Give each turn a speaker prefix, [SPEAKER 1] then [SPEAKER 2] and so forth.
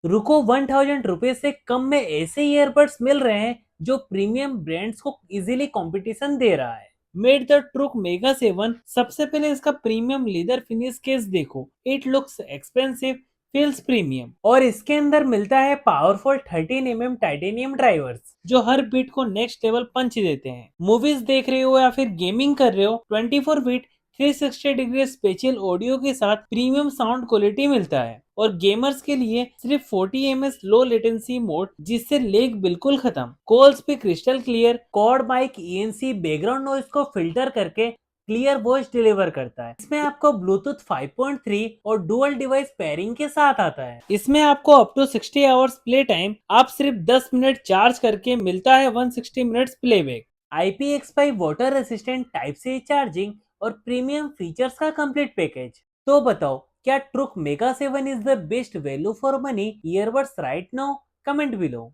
[SPEAKER 1] रुको, 1000 रुपए से कम में ऐसे ईयरबड्स मिल रहे हैं जो प्रीमियम ब्रांड्स को इजीली कंपटीशन दे रहा है। Made the ट्रुक mega 7। सबसे पहले इसका प्रीमियम लेदर फिनिश केस देखो। It looks expensive, feels premium, और इसके अंदर मिलता है पावरफुल 13 टाइटेनियम ड्राइवर्स जो हर बीट को नेक्स्ट लेवल पंच देते हैं। मूवीज देख रहे हो या फिर गेमिंग कर रहे हो, 24 बीट 360 डिग्री स्पेशल ऑडियो के साथ प्रीमियम साउंड क्वालिटी मिलता है। और गेमर्स के लिए सिर्फ 40 ms लो लेटेंसी मोड, जिससे लेग बिल्कुल खत्म। कॉल्स पे crystal clear, quad mic ENC background noise को फिल्टर करके क्लियर वॉइस डिलीवर करता है। इसमें आपको ब्लूटूथ 5.3 और डुअल डिवाइस पेयरिंग के साथ आता है। इसमें आपको up to 60 hours play time, आप सिर्फ 10 मिनट चार्ज करके मिलता है 160 minutes playback. IPX5 water resistant type C charging और प्रीमियम फीचर्स का कंप्लीट पैकेज। तो बताओ, क्या Truke mega 7 is the best value for money earbuds right now? Comment below.